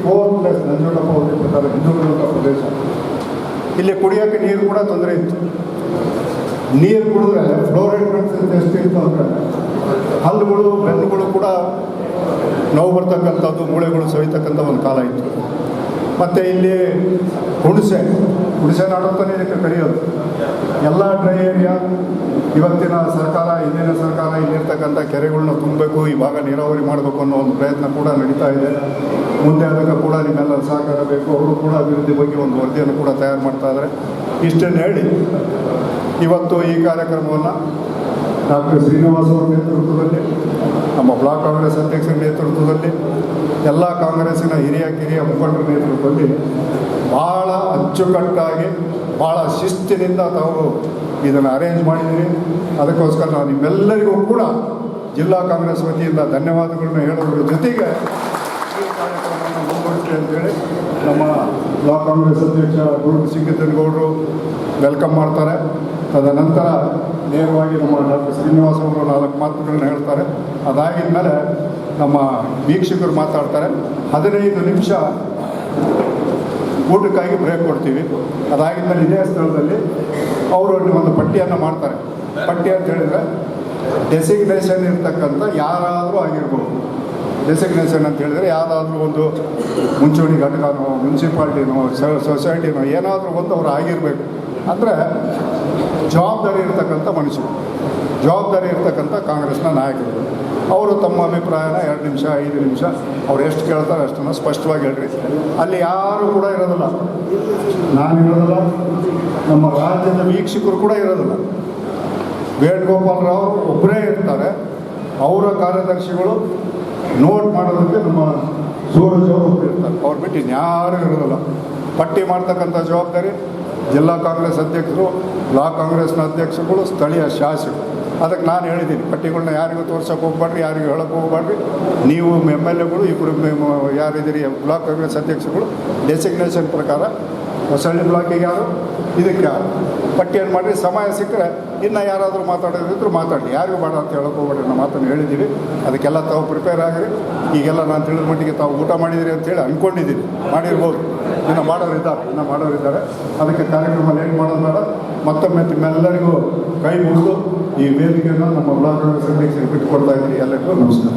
4 plus Nanjundappa ಅವಧಿ ಪ್ರಕಾರ ಹಿಂದೂಗಳಿರುವ ಪ್ರದೇಶ. ಇಲ್ಲಿ ಕುಡಿಯೋಕ್ಕೆ ನೀರು ಕೂಡ ತೊಂದರೆ ಇತ್ತು. ನೀರು ಕುಡಿದ್ರೆ ಫ್ಲೋರೈಡ್ ಕಂಟೆಂಟ್ ಎಷ್ಟು ಇತ್ತು ಅಂದರೆ ಹಲ್ಲುಗಳು ಬೆನ್ನುಗಳು ಕೂಡ ನೋವು ಬರ್ತಕ್ಕಂಥದ್ದು, ಮೂಳೆಗಳು ಸವಿತಕ್ಕಂಥ ಒಂದು ಕಾಲ ಇತ್ತು. ಮತ್ತು ಇಲ್ಲಿ ಹುಣಸೆ ನಾಡು ಅಂತಲೇ ಇದಕ್ಕೆ ಕರೆಯೋದು. ಎಲ್ಲ ಡ್ರೈ ಏರಿಯಾ. ಇವತ್ತಿನ ಸರ್ಕಾರ, ಹಿಂದಿನ ಸರ್ಕಾರ ಇಲ್ಲಿರ್ತಕ್ಕಂಥ ಕೆರೆಗಳನ್ನ ತುಂಬಬೇಕು, ಈ ಭಾಗ ನೀರಾವರಿ ಮಾಡಬೇಕು ಅನ್ನೋ ಒಂದು ಪ್ರಯತ್ನ ಕೂಡ ನಡೀತಾ ಇದೆ. ಮುಂದೆ ಅದಕ್ಕೆ ಕೂಡ ನಿಮ್ಮೆಲ್ಲರ ಸಹಕಾರ ಬೇಕು. ಅವರು ಕೂಡ ಅಭಿವೃದ್ಧಿ ಬಗ್ಗೆ ಒಂದು ವರದಿಯನ್ನು ಕೂಡ ತಯಾರು ಮಾಡ್ತಾ ಇದ್ದಾರೆ. ಇಷ್ಟನ್ನು ಹೇಳಿ ಇವತ್ತು ಈ ಕಾರ್ಯಕ್ರಮವನ್ನು ಡಾಕ್ಟರ್ ಶ್ರೀನಿವಾಸ್ ಅವರ ನೇತೃತ್ವದಲ್ಲಿ, ನಮ್ಮ ಬ್ಲಾಕ್ ಕಾಂಗ್ರೆಸ್ ಅಧ್ಯಕ್ಷರ ನೇತೃತ್ವದಲ್ಲಿ, ಎಲ್ಲ ಕಾಂಗ್ರೆಸ್ಸಿನ ಕಿರಿಯ ಮುಖಂಡರ ನೇತೃತ್ವದಲ್ಲಿ ಭಾಳ ಅಚ್ಚುಕಟ್ಟಾಗಿ, ಭಾಳ ಶಿಸ್ತಿನಿಂದ ತಾವು ಇದನ್ನು ಅರೇಂಜ್ ಮಾಡಿದ್ದೀರಿ. ಅದಕ್ಕೋಸ್ಕರ ನಾನು ನಿಮ್ಮೆಲ್ಲರಿಗೂ ಕೂಡ ಜಿಲ್ಲಾ ಕಾಂಗ್ರೆಸ್ ವತಿಯಿಂದ ಧನ್ಯವಾದಗಳನ್ನು ಹೇಳೋದ್ರ ಜೊತೆಗೆ ಈ ಕಾರ್ಯಕ್ರಮವನ್ನು ಮುಂದುವರಿಸಿ ಅಂತೇಳಿ ನಮ್ಮ ಬ್ಲಾಕ್ ಕಾಂಗ್ರೆಸ್ ಅಧ್ಯಕ್ಷ ಗುರು ಸಿಂಗೇಗೌಡರು ವೆಲ್ಕಮ್ ಮಾಡ್ತಾರೆ. ತದನಂತರ ನೇರವಾಗಿ ನಮ್ಮ ಡಾಕ್ಟರ್ ಶ್ರೀನಿವಾಸ್ ಅವರು 4 ಮಾತುಗಳನ್ನು ಹೇಳ್ತಾರೆ. ಅದಾಗಿದ ಮೇಲೆ ನಮ್ಮ ವೀಕ್ಷಕರು ಮಾತಾಡ್ತಾರೆ. 15 ನಿಮಿಷ ಊಟಕ್ಕಾಗಿ ಬ್ರೇಕ್ ಕೊಡ್ತೀವಿ. ಅದಾಗಿದ ಮೇಲೆ ಇದೇ ಸ್ಥಳದಲ್ಲಿ ಅವರು ಒಂದು ಪಟ್ಟಿಯನ್ನು ಮಾಡ್ತಾರೆ. ಪಟ್ಟಿ ಅಂತ ಹೇಳಿದರೆ ಡೆಸಿಗ್ನೇಷನ್ ಇರ್ತಕ್ಕಂಥ ಯಾರಾದರೂ ಆಗಿರ್ಬೋದು. ಡೆಸಿಗ್ನೇಷನ್ ಅಂತ ಹೇಳಿದರೆ ಯಾವುದಾದ್ರೂ ಒಂದು ಮುಂಚೂಣಿ ಘಟಕನೋ, ಮುನ್ಸಿಪಾಲ್ಟಿನೋ, ಸೊಸೈಟಿನೋ ಏನಾದರೂ ಒಂದು ಅವರು ಆಗಿರಬೇಕು. ಅಂದರೆ ಜವಾಬ್ದಾರಿ ಇರ್ತಕ್ಕಂಥ ಮನುಷ್ಯರು, ಜವಾಬ್ದಾರಿ ಇರ್ತಕ್ಕಂಥ ಕಾಂಗ್ರೆಸ್ನ ನಾಯಕರು. ಅವರು ತಮ್ಮ ಅಭಿಪ್ರಾಯನ 2 ನಿಮಿಷ 5 ನಿಮಿಷ ಅವ್ರು ಎಷ್ಟು ಕೇಳ್ತಾರೆ ಅಷ್ಟನ್ನು ಸ್ಪಷ್ಟವಾಗಿ ಹೇಳ್ರಿ. ಅಲ್ಲಿ ಯಾರು ಕೂಡ ಇರೋದಿಲ್ಲ, ನಾನು ಇರೋದಿಲ್ಲ, ನಮ್ಮ ರಾಜ್ಯದ ವೀಕ್ಷಕರು ಕೂಡ ಇರೋದಿಲ್ಲ. ವೇಣುಗೋಪಾಲ್ ರಾವ್ ಒಬ್ಬರೇ ಇರ್ತಾರೆ. ಅವರ ಕಾರ್ಯದರ್ಶಿಗಳು ನೋಟ್ ಮಾಡೋದಕ್ಕೆ ನಮ್ಮ ಸೂರಜ್ ಅವರು ಇರ್ತಾರೆ. ಅವ್ರು ಬಿಟ್ಟು ಇನ್ಯಾರೂ ಇರೋದಿಲ್ಲ. ಪಟ್ಟಿ ಮಾಡ್ತಕ್ಕಂಥ ಜವಾಬ್ದಾರಿ ಜಿಲ್ಲಾ ಕಾಂಗ್ರೆಸ್ ಅಧ್ಯಕ್ಷರು, ಬ್ಲಾಕ್ ಕಾಂಗ್ರೆಸ್ನ ಅಧ್ಯಕ್ಷರುಗಳು, ಸ್ಥಳೀಯ ಶಾಸಕರು. ಅದಕ್ಕೆ ನಾನು ಹೇಳಿದ್ದೀನಿ, ಪಟ್ಟಿಗಳನ್ನ ಯಾರಿಗೂ ತೋರ್ಸೋಕೆ ಹೋಗ್ಬೇಡ್ರಿ, ಯಾರಿಗೂ ಹೇಳೋಕ್ಕೆ ಹೋಗ್ಬೇಡ್ರಿ. ನೀವು MLAಗಳು, ಇಬ್ಬರು ಯಾರಿದ್ದೀರಿ ಬ್ಲಾಕ್ ಕಾಂಗ್ರೆಸ್ ಅಧ್ಯಕ್ಷರುಗಳು, ಡೆಸಿಗ್ನೇಷನ್ ಪ್ರಕಾರ ಹೊಸಳ್ಳಿ ಬ್ಲಾಕಿಗೆ ಯಾರು, ಇದಕ್ಕೆ ಯಾರು ಪಟ್ಟಿಯನ್ನು ಮಾಡಿರಿ. ಸಮಯ ಸಿಕ್ಕರೆ ಇನ್ನು ಯಾರಾದರೂ ಮಾತಾಡೋದಿದ್ರು ಮಾತಾಡಿ, ಯಾರಿಗೂ ಬೇಡ ಅಂತ ಹೇಳೋಕೆ ಹೋಗ್ಬೇಡ್ರಿ. ನಾವು ಮಾತನ್ನು ಹೇಳಿದ್ದೀವಿ. ಅದಕ್ಕೆಲ್ಲ ತಾವು ಪ್ರಿಪೇರ್ ಆಗಿರಿ. ಈಗೆಲ್ಲ ನಾನು ತಿಳಿದ ಮಟ್ಟಿಗೆ ತಾವು ಊಟ ಮಾಡಿದಿರಿ ಅಂತೇಳಿ ಅಂದ್ಕೊಂಡಿದ್ದೀನಿ. ಮಾಡಿರ್ಬೋದು, ಇನ್ನು ಮಾಡೋರಿದ್ದಾರೆ. ಅದಕ್ಕೆ ಕಾರ್ಯಕ್ರಮ ಲೇಟ್ ಮಾಡೋದು ಬೇಡ. ಮತ್ತೊಮ್ಮೆ ನಿಮ್ಮೆಲ್ಲರಿಗೂ ಕೈ ಮುಗಿದು ಈ ವೇದಿಕೆಯನ್ನು ನಮ್ಮ ಬ್ಲಾಕ್ ಕಾಂಗ್ರೆಸ್ ಅಧ್ಯಕ್ಷರಿಗೆ ಬಿಟ್ಟುಕೊಡ್ತಾ ಇದ್ದೀನಿ. ಎಲ್ಲರಿಗೂ ನಮಸ್ಕಾರ.